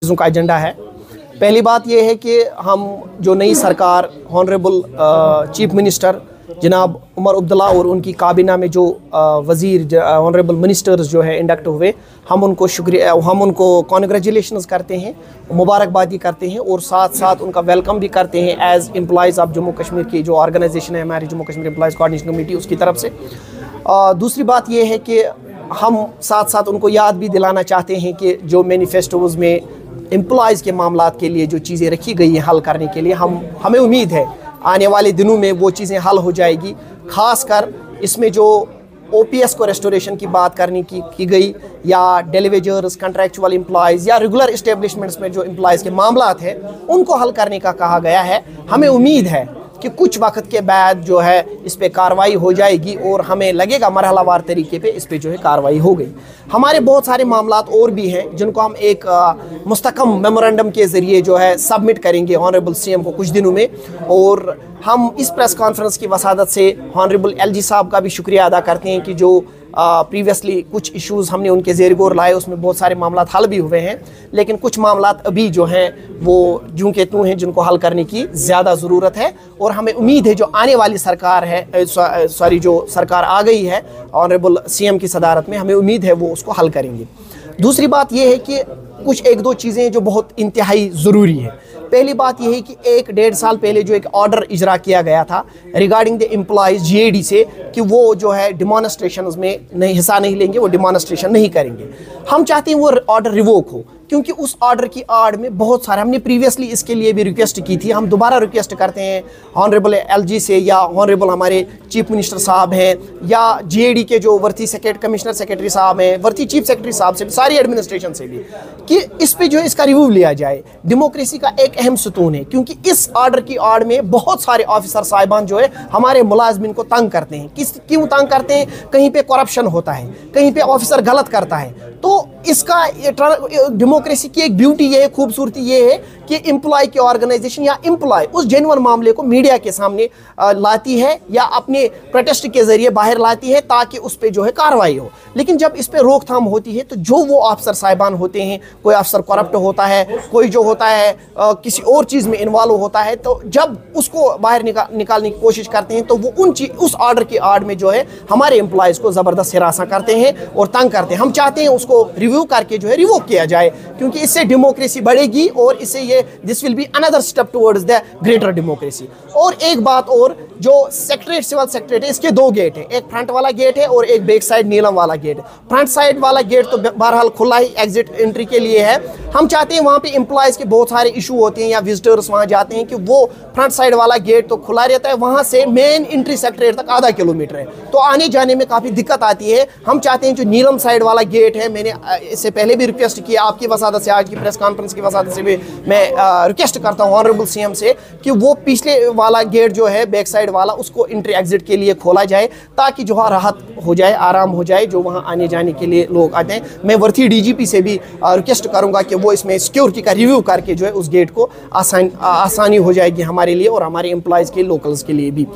चीज़ों का एजेंडा है। पहली बात यह है कि हम जो नई सरकार ऑनरेबल चीफ मिनिस्टर जनाब उमर अब्दुल्ला और उनकी काबीना में जो वज़ीर ऑनरेबल मिनिस्टर्स जो है इंडक्ट हुए, हम उनको कॉन्ग्रेचुलेशंस करते हैं, मुबारकबादी करते हैं और साथ साथ उनका वेलकम भी करते हैं as employees of Jammu Kashmir की जो ऑर्गेनाइजेशन है हमारी Jammu Kashmir employees coordination committee, उसकी तरफ से। दूसरी बात यह है कि हम साथ साथ उनको याद भी दिलाना चाहते हैं कि जो मैनिफेस्टोज़ में एम्प्लॉइज़ के मामलात के लिए जो चीज़ें रखी गई हैं हल करने के लिए, हमें उम्मीद है आने वाले दिनों में वो चीज़ें हल हो जाएगी। ख़ास कर इसमें जो OPS को रेस्टोरेशन की बात करने की गई, या डेलीवेजर्स, कंट्रैक्चुअल एम्प्लॉइज़ या रेगुलर इस्टेब्लिशमेंट्स में जो एम्प्लॉइज़ के मामलात हैं उनको हल करने का कहा गया है। हमें उम्मीद है कि कुछ वक्त के बाद जो है इस पे कार्रवाई हो जाएगी और हमें लगेगा मरहलावार तरीके पे इस पे जो है कार्रवाई हो गई। हमारे बहुत सारे मामलात और भी हैं जिनको हम एक मुस्तकम मेमोरेंडम के ज़रिए जो है सबमिट करेंगे ऑनरेबल CM को कुछ दिनों में। और हम इस प्रेस कॉन्फ्रेंस की वसादत से ऑनरेबल LG साहब का भी शुक्रिया अदा करते हैं कि जो प्रीवियसली कुछ इश्यूज़ हमने उनके ज़ेर गौर लाए, उसमें बहुत सारे मामलात हल भी हुए हैं, लेकिन कुछ मामलात अभी जो हैं वो यूं के त्यों हैं जिनको हल करने की ज़्यादा ज़रूरत है। और हमें उम्मीद है जो आने वाली सरकार है, जो सरकार आ गई है ऑनरेबल CM की सदारत में, हमें उम्मीद है वो उसको हल करेंगे। दूसरी बात यह है कि कुछ एक दो चीज़ें जो बहुत इंतहाई ज़रूरी है। पहली बात यह है कि 1-1.5 साल पहले जो एक ऑर्डर इजरा किया गया था रिगार्डिंग द एम्प्लॉइज़ GAD से कि वो जो है डिमॉन्स्ट्रेशन में हिस्सा नहीं लेंगे, वो डिमॉन्स्ट्रेशन नहीं करेंगे। हम चाहते हैं वो ऑर्डर रिवोक हो, क्योंकि उस ऑर्डर की आड़ में बहुत सारे, हमने प्रीवियसली इसके लिए भी रिक्वेस्ट की थी, हम दोबारा रिक्वेस्ट करते हैं ऑनरेबल LG से या ऑनरेबल हमारे चीफ मिनिस्टर साहब हैं या GAD के जो वर्ती कमिश्नर सेक्रेटरी साहब हैं, वर्ती चीफ सेक्रेटरी साहब से, सारी एडमिनिस्ट्रेशन से भी, कि इस पे जो है इसका रिव्यू लिया जाए। डेमोक्रेसी का एक अहम सुतून है, क्योंकि इस ऑर्डर की आड़ में बहुत सारे ऑफिसर साहिबान जो है हमारे मुलाजमिन को तंग करते हैं। क्यों तंग करते हैं? कहीं पे करप्शन होता है, कहीं पे ऑफिसर गलत करता है। तो इसका डेमोक्रेसी की एक ब्यूटी ये है, खूबसूरती ये है कि एम्प्लॉय की ऑर्गेनाइजेशन या एम्प्लॉय उस जेन्युइन मामले को मीडिया के सामने लाती है या अपने प्रोटेस्ट के जरिए बाहर लाती है ताकि उस पर जो है कार्रवाई हो। लेकिन जब इस पर रोकथाम होती है तो जो वो अफसर साहिबान होते हैं, कोई अफसर करप्ट होता है, कोई जो होता है किसी और चीज़ में इन्वॉल्व होता है, तो जब उसको बाहर निकालने की कोशिश करते हैं तो वो उस ऑर्डर की आड़ में जो है हमारे एम्प्लॉयज़ को ज़बरदस्त हिरासा करते हैं और तंग करते हैं। हम चाहते हैं उसको रिव्यू करके जो है रिवोक किया जाए, क्योंकि इससे डेमोक्रेसी बढ़ेगी और इससे this will be another step towards the greater democracy. और एक बात और, जो सेक्रेटरीट, सिविल सेक्रेटरीट है, इसके 2 गेट हैं, एक फ्रंट वाला गेट है और एक बैक साइड नीलम वाला गेट। फ्रंट साइड वाला गेट तो बहरहाल खुला ही एग्जिट एंट्री के लिए है। हम चाहते हैं वहाँ पे एम्प्लॉयज़ के बहुत सारे इशू होते हैं या विजिटर्स वहाँ जाते हैं कि वो फ्रंट साइड वाला गेट तो खुला रहता है, वहाँ से मेन एंट्री सेक्रेटरीट तक आधा किलोमीटर है, तो आने जाने में काफ़ी दिक्कत आती है। हम चाहते हैं जो नीलम साइड वाला गेट है, मैंने इससे पहले भी रिक्वेस्ट किया, आपकी वसादत से, आज की प्रेस कॉन्फ्रेंस की वसादत से भी मैं रिक्वेस्ट करता हूँ ऑनरेबल CM से कि वो पिछले वाला गेट जो है बैक साइड वाला, उसको एंट्री एग्जिट के लिए खोला जाए ताकि जो राहत हो जाए, आराम हो जाए जो वहाँ आने जाने के लिए लोग आते हैं। मैं वर्ती DGP से भी रिक्वेस्ट करूँगा कि वो इसमें सिक्योरिटी का रिव्यू करके जो है उस गेट को आसानी हो जाएगी हमारे लिए और हमारे एम्प्लॉयज़ के, लोकल्स के लिए भी।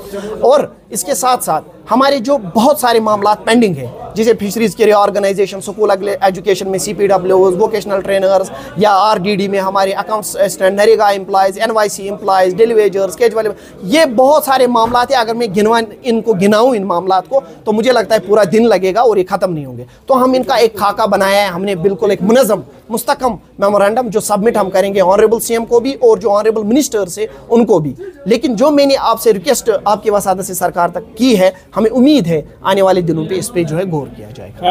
और इसके साथ साथ हमारे जो बहुत सारे मामलात पेंडिंग है, जैसे फिशरीज़ के रिऑर्गेनाइजेशन, स्कूल एजुकेशन में CPWs, वोकेशनल ट्रेनर्स या RDD में हमारे accounts assistant, NREGA employees, NYC employees, daily wagers, casual, ये बहुत सारे मामलात हैं। अगर मैं गिनाऊँ इन मामलात को तो मुझे लगता है पूरा दिन लगेगा और ये ख़त्म नहीं होंगे। तो हम इनका एक खाका बनाया है हमने, बिल्कुल एक मुनज़्ज़म मुस्तकम मेमोरेंडम जो सबमिट हम करेंगे ऑनरेबल CM को भी और जो ऑनरेबल मिनिस्टर से उनको भी। लेकिन जो मैंने आपसे रिक्वेस्ट आपकी वसादत से सरकार तक की है, हमें उम्मीद है आने वाले दिनों पे इस पे जो है गौर किया जाएगा।